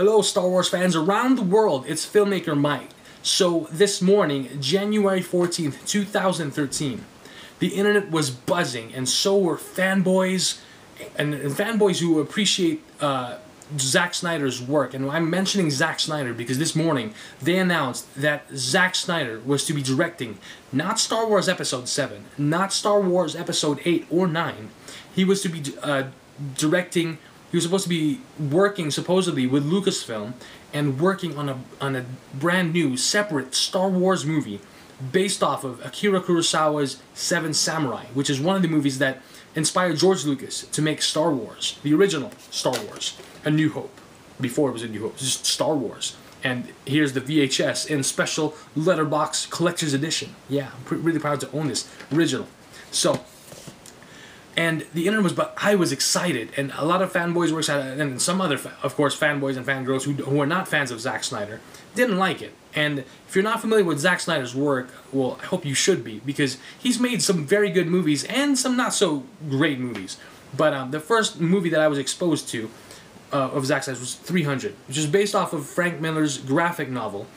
Hello Star Wars fans around the world, it's filmmaker Mike. So this morning, January 14th, 2013, the internet was buzzing and so were fanboys and fanboys who appreciate Zack Snyder's work. And I'm mentioning Zack Snyder because this morning they announced that Zack Snyder was to be directing not Star Wars Episode 7, not Star Wars Episode 8 or 9. He was to be directing. He was supposed to be working supposedly with Lucasfilm and working on a brand new separate Star Wars movie based off of Akira Kurosawa's Seven Samurai, which is one of the movies that inspired George Lucas to make Star Wars, the original Star Wars, A New Hope. Before it was A New Hope, it was just Star Wars. And here's the VHS in special letterbox collector's edition. Yeah, I'm really proud to own this original. So. And the internet was, but I was excited, and a lot of fanboys were excited, and some other, of course, fanboys and fangirls who are not fans of Zack Snyder didn't like it. And if you're not familiar with Zack Snyder's work, well, I hope you should be, because he's made some very good movies and some not so great movies. But the first movie that I was exposed to of Zack Snyder was 300, which is based off of Frank Miller's graphic novel,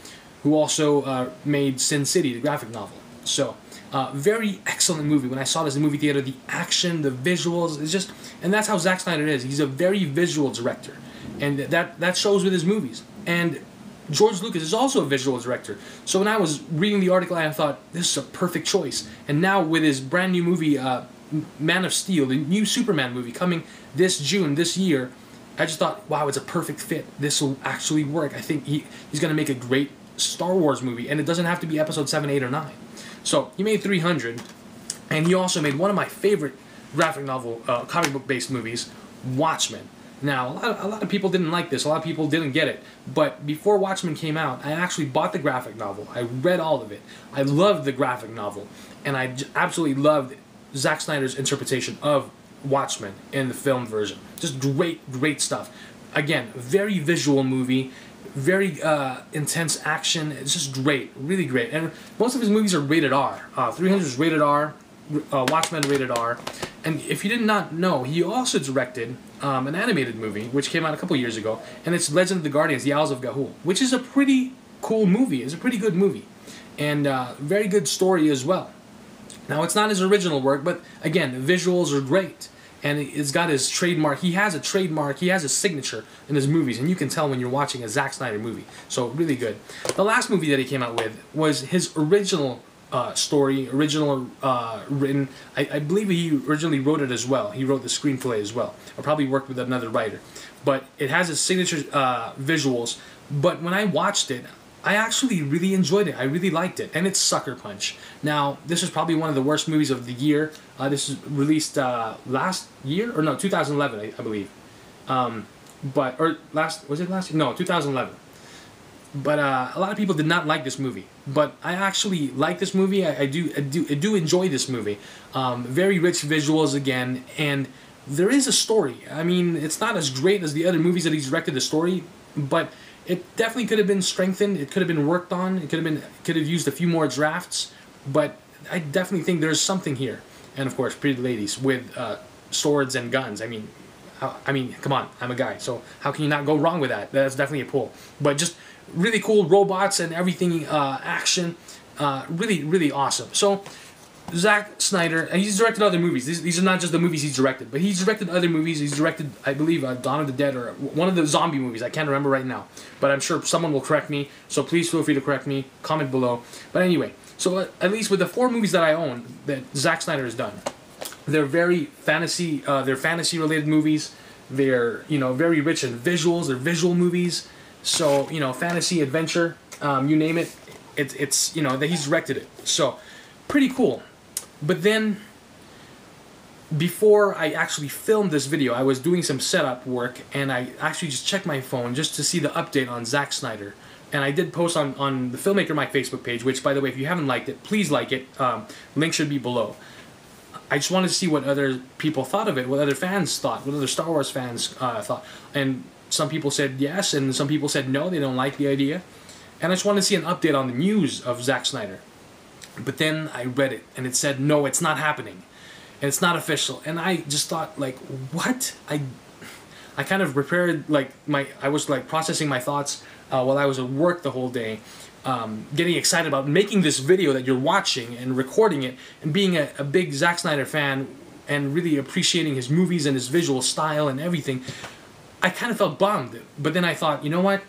who also made Sin City, the graphic novel. So. Very excellent movie. When I saw this in the movie theater, the action, the visuals, it's just, and that's how Zack Snyder is. He's a very visual director, and that shows with his movies. And George Lucas is also a visual director. So when I was reading the article, I thought this is a perfect choice. And now with his brand new movie, Man of Steel, the new Superman movie coming this June, this year, I just thought, wow, it's a perfect fit. This will actually work. I think he's going to make a great Star Wars movie, and it doesn't have to be Episode 7, 8, or 9. So, he made 300, and he also made one of my favorite graphic novel, comic book-based movies, Watchmen. Now, a lot of people didn't like this, a lot of people didn't get it, but before Watchmen came out, I actually bought the graphic novel, I read all of it, I loved the graphic novel, and I absolutely loved Zack Snyder's interpretation of Watchmen in the film version. Just great stuff. Again, very visual movie, very intense action. It's just great, really great. And most of his movies are rated R. 300 is rated R, Watchmen rated R. And if you did not know, he also directed an animated movie, which came out a couple years ago, and it's Legend of the Guardians, The Owls of Ga'Hoole, which is a pretty cool movie. It's a pretty good movie. And very good story as well. Now, it's not his original work, but again, the visuals are great. And it's got his trademark. He has a trademark. He has a signature in his movies, and you can tell when you're watching a Zack Snyder movie. So really good. The last movie that he came out with was his original story, written. I believe he originally wrote it as well. He wrote the screenplay as well, or probably worked with another writer. But it has his signature visuals. But when I watched it, I actually really enjoyed it. I really liked it. And it's Sucker Punch. Now, this is probably one of the worst movies of the year. This was released last year? Or no, 2011, I believe. Was it last year? No, 2011. But a lot of people did not like this movie. But I actually like this movie. I do enjoy this movie. Very rich visuals again. And there is a story. I mean, it's not as great as the other movies that he's directed the story. But it definitely could have been strengthened. It could have been worked on. It could have used a few more drafts. But I definitely think there's something here. And of course, pretty ladies with swords and guns. I mean, come on, I'm a guy, so how can you not go wrong with that? That's definitely a pull. But just really cool robots and everything, action, really awesome. So Zack Snyder, and he's directed other movies. These are not just the movies he's directed, but he's directed other movies. He's directed, I believe, Dawn of the Dead, or one of the zombie movies. I can't remember right now, but I'm sure someone will correct me, so please feel free to correct me, comment below. But anyway, so at least with the 4 movies that I own that Zack Snyder has done, they're very fantasy, they're fantasy-related movies. They're, very rich in visuals. They're visual movies. So, fantasy, adventure, you name it, it's that he's directed it. So, pretty cool. But then, before I actually filmed this video, I was doing some setup work, and I actually just checked my phone just to see the update on Zack Snyder. And I did post on the Filmmaker Mike Facebook page, which, by the way, if you haven't liked it, please like it. Link should be below. I just wanted to see what other people thought of it, what other fans thought, what other Star Wars fans thought. And some people said yes, and some people said no, they don't like the idea. And I just wanted to see an update on the news of Zack Snyder. But then I read it, and it said, no, it's not happening. And it's not official. And I just thought, like, what? I kind of prepared like I was like processing my thoughts while I was at work the whole day, getting excited about making this video that you're watching and recording it, and being a big Zack Snyder fan and really appreciating his movies and his visual style and everything. I kind of felt bummed, but then I thought, you know what?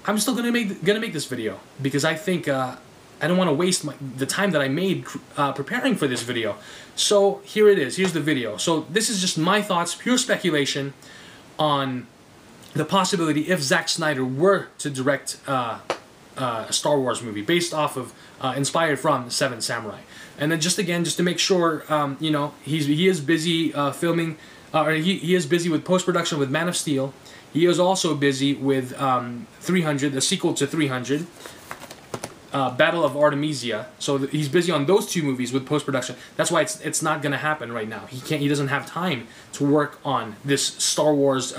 I'm still gonna make this video because I think I don't want to waste the time that I made preparing for this video. So here it is. Here's the video. So this is just my thoughts, pure speculation on the possibility if Zack Snyder were to direct a Star Wars movie based off of, inspired from Seven Samurai. And then just to make sure, you know, he is busy filming, or he is busy with post-production with Man of Steel. He is also busy with 300, the sequel to 300, Battle of Artemisia. So he's busy on those two movies with post-production. That's why it's not going to happen right now. He doesn't have time to work on this Star Wars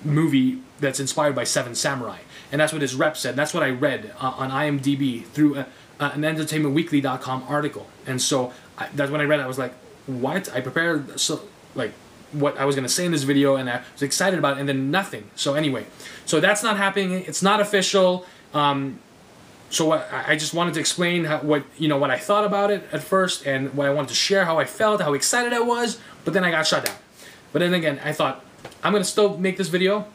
movie that's inspired by Seven Samurai. And that's what his rep said. That's what I read on IMDb through an EntertainmentWeekly.com article. And so that's when I read it. I was like, what? I prepared what I was going to say in this video, and I was excited about it, and then nothing. So anyway, so that's not happening. It's not official. So I just wanted to explain what I thought about it at first, and what I wanted to share, how I felt, how excited I was, but then I got shut down. But then again, I thought, I'm going to still make this video,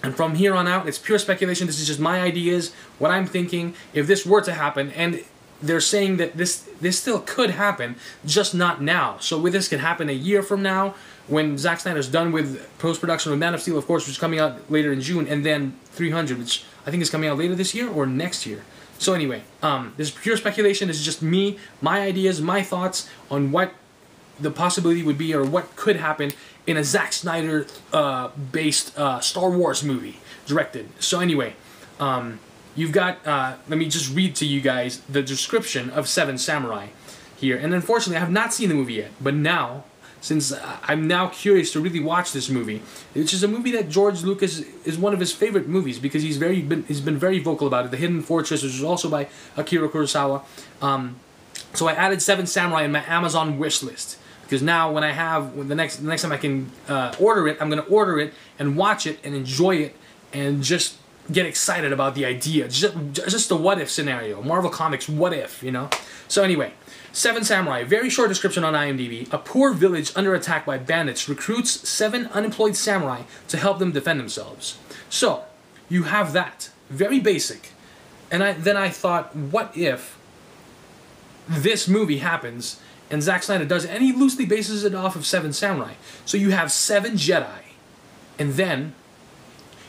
and from here on out, it's pure speculation. This is just my ideas, what I'm thinking. If this were to happen, and they're saying that this still could happen, just not now. So this could happen a year from now, when Zack Snyder's done with post-production with Man of Steel, of course, which is coming out later in June, and then 300, which I think is coming out later this year or next year. So anyway, this is pure speculation. This is just me, my ideas, my thoughts on what the possibility would be or what could happen in a Zack Snyder based Star Wars movie directed. So anyway, you've got, let me just read to you guys the description of Seven Samurai here. And unfortunately, I have not seen the movie yet, but now, since I'm now curious to really watch this movie, which is a movie that George Lucas is one of his favorite movies because he's been very vocal about it. The Hidden Fortress, which is also by Akira Kurosawa. So I added Seven Samurai in my Amazon wish list because now when the next time I can order it, I'm gonna order it and watch it and enjoy it and just get excited about the idea. Just a what if scenario, Marvel Comics what if, you know. So anyway. Seven Samurai, very short description on IMDb. A poor village under attack by bandits recruits 7 unemployed samurai to help them defend themselves. So, you have that. Very basic. And then I thought, what if this movie happens and Zack Snyder does it, and he loosely bases it off of Seven Samurai. So you have 7 Jedi, and then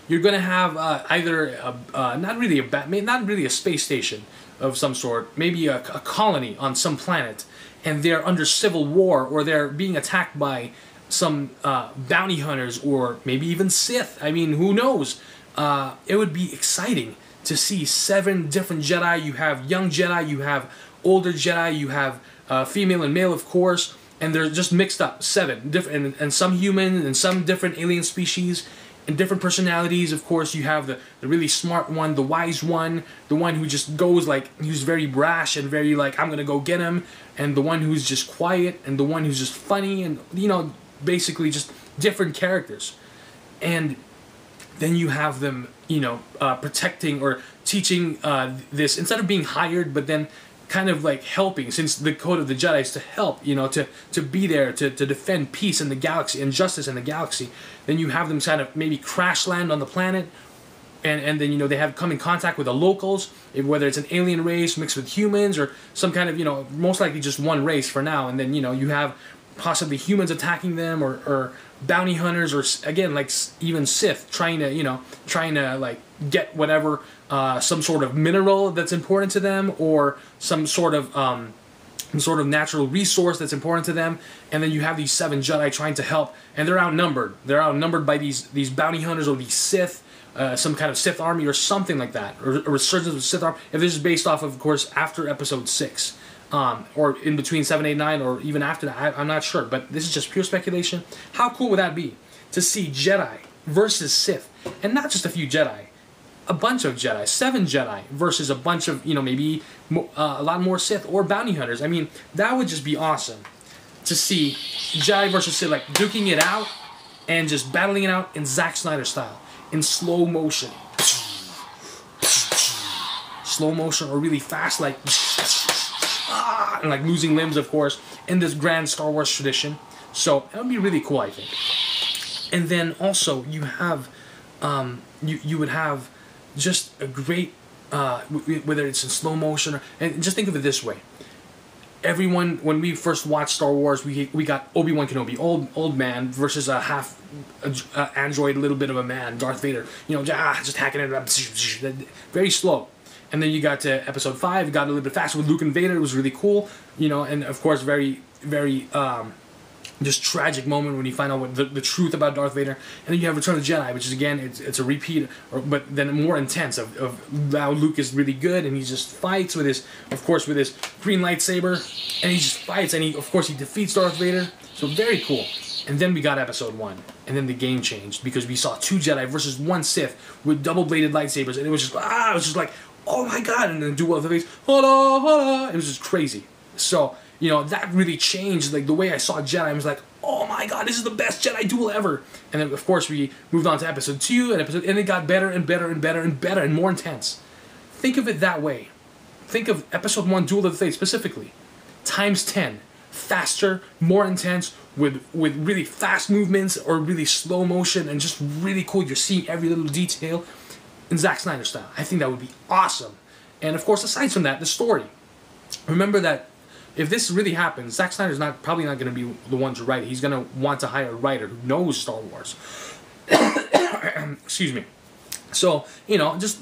you're going to have either not really a space station of some sort, maybe a colony on some planet, and they're under civil war, or they're being attacked by some bounty hunters, or maybe even Sith. I mean, who knows? It would be exciting to see 7 different Jedi. You have young Jedi, you have older Jedi, you have female and male, of course, and they're just mixed up. 7 different, and some human, and some different alien species, and different personalities. Of course, you have the really smart one, the wise one, the one who just goes like, who's very brash and very like, I'm gonna go get him, and the one who's just quiet, and the one who's just funny, and you know, basically just different characters. And then you have them, you know, protecting or teaching this, instead of being hired, but then kind of like helping, since the code of the Jedi is to help, you know, to be there to defend peace in the galaxy and justice in the galaxy. Then you have them kind of maybe crash land on the planet, and then, you know, they have come in contact with the locals, whether it's an alien race mixed with humans or some kind of, you know, most likely just one race for now. And then, you know, you have possibly humans attacking them, or bounty hunters, or again, like even Sith trying to like get whatever, some sort of mineral that's important to them, or some sort of natural resource that's important to them. And then you have these 7 Jedi trying to help, and they're outnumbered. They're outnumbered by these bounty hunters, or these Sith, some kind of Sith army or something like that, or a resurgence of Sith army. If this is based off of course, after Episode 6. Or in between 7, 8, 9, or even after that, I'm not sure. But this is just pure speculation. How cool would that be to see Jedi versus Sith, and not just a few Jedi, a bunch of Jedi, 7 Jedi versus a bunch of, you know, maybe a lot more Sith or bounty hunters. I mean, that would just be awesome to see Jedi versus Sith, like duking it out, and just battling it out in Zack Snyder style, in slow motion. Slow motion or really fast, like, and like losing limbs, of course, in this grand Star Wars tradition. So that would be really cool, I think. And then also you have, you would have just a great, whether it's in slow motion or, and just think of it this way. Everyone, when we first watched Star Wars, we got Obi-Wan Kenobi, old man versus a half android, a little bit of a man, Darth Vader. You know, just hacking it up, very slow. And then you got to Episode 5, got a little bit faster with Luke and Vader. It was really cool, you know, and of course very just tragic moment when you find out what the truth about Darth Vader. And then you have Return of the Jedi, which is, again, it's a repeat, but then more intense of how Luke is really good, and he just fights with his, of course, with his green lightsaber, and he just fights, and he, of course, he defeats Darth Vader. So very cool. And then we got Episode 1, and then the game changed because we saw 2 Jedi versus 1 Sith with double-bladed lightsabers, and it was just like, oh my god, and then duel of the face, hola, hola. It was just crazy. So, you know, that really changed, like, the way I saw Jedi. I was like, oh my god, this is the best Jedi duel ever. And then, of course, we moved on to Episode 2, and it got better and better and better and better and more intense. Think of it that way. Think of Episode 1, Duel of the Fates, specifically. Times 10. Faster, more intense, with really fast movements or really slow motion, and just really cool. You're seeing every little detail in Zack Snyder style. I think that would be awesome. And, of course, aside from that, the story. Remember that if this really happens, Zack Snyder's probably not going to be the one to write it. He's going to want to hire a writer who knows Star Wars. Excuse me. So, you know, just,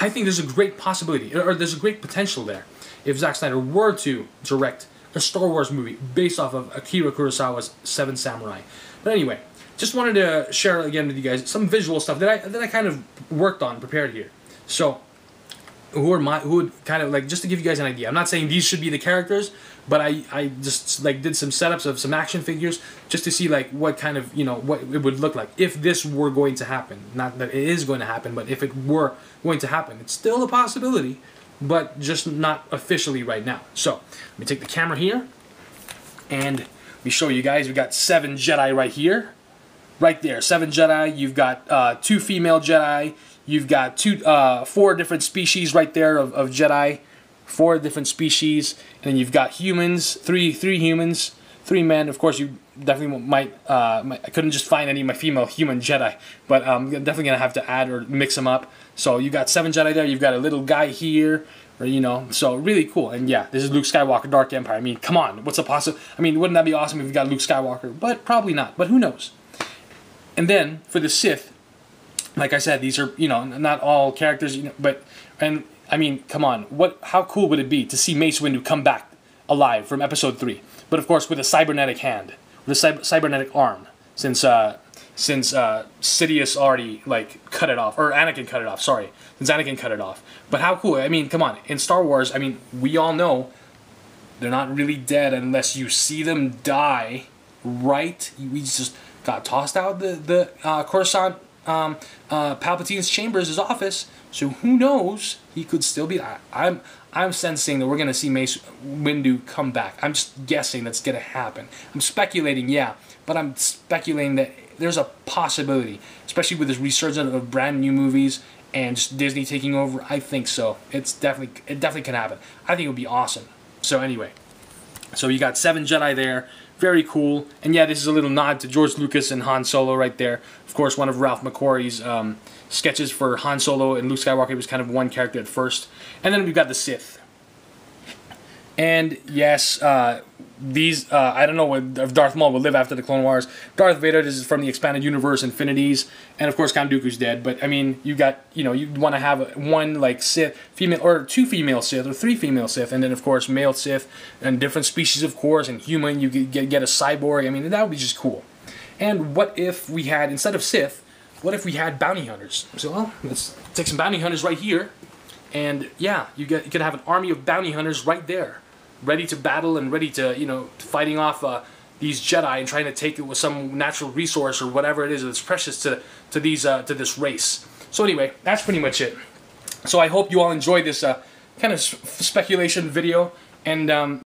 I think there's a great possibility, or there's a great potential there, if Zack Snyder were to direct a Star Wars movie based off of Akira Kurosawa's Seven Samurai. But anyway, just wanted to share again with you guys some visual stuff that I kind of worked on, prepared here. So, who would kind of, like, just to give you guys an idea. I'm not saying these should be the characters, but I just, like, did some setups of some action figures just to see, like, what kind of, you know, what it would look like if this were going to happen. Not that it is going to happen, but if it were going to happen. It's still a possibility, but just not officially right now. So, let me take the camera here, and let me show you guys. We got 7 Jedi right here. Right there, 7 Jedi. You've got 2 female Jedi. You've got 4 different species right there of Jedi, 4 different species, and then you've got humans, 3 humans, 3 men. Of course, you definitely might. I couldn't just find any of my female human Jedi, but I'm definitely gonna have to add or mix them up. So you got 7 Jedi there. You've got a little guy here, or, you know, so really cool. And yeah, this is Luke Skywalker, Dark Empire. I mean, come on, what's a possible? I mean, wouldn't that be awesome if you got Luke Skywalker? But probably not. But who knows? And then for the Sith, like I said, these are, you know, not all characters, you know, but, and I mean, come on, how cool would it be to see Mace Windu come back alive from Episode 3, but of course with a cybernetic hand, with a cybernetic arm, since Sidious already, like, cut it off, or Anakin cut it off, sorry, since Anakin cut it off. But how cool? I mean, come on, in Star Wars, I mean, we all know they're not really dead unless you see them die, right? We just got tossed out the Coruscant. Palpatine's chambers, his office, so who knows, he could still be. I'm sensing that we're gonna see Mace Windu come back. I'm just guessing that's gonna happen. I'm speculating, yeah, but I'm speculating that there's a possibility, especially with this resurgence of brand new movies and just Disney taking over. I think so. It definitely can happen. I think it would be awesome. So anyway, so you got 7 Jedi there. Very cool. And yeah, this is a little nod to George Lucas and Han Solo right there. Of course, one of Ralph McQuarrie's sketches for Han Solo and Luke Skywalker was kind of one character at first. And then we've got the Sith. And yes, these, I don't know if Darth Maul will live after the Clone Wars. Darth Vader, this is from the Expanded Universe, Infinities. And of course, Count Dooku's dead. But I mean, you got, you know, you want to have one, like, Sith, female, or 2 female Sith, or 3 female Sith. And then, of course, male Sith, and different species, of course, and human. You get a cyborg. I mean, that would be just cool. And what if we had, instead of Sith, what if we had bounty hunters? So, well, let's take some bounty hunters right here. And yeah, you could have an army of bounty hunters right there, ready to battle and ready to, you know, fighting off these Jedi and trying to take it with some natural resource or whatever it is that's precious to this race. So anyway, that's pretty much it. So I hope you all enjoyed this kind of speculation video, and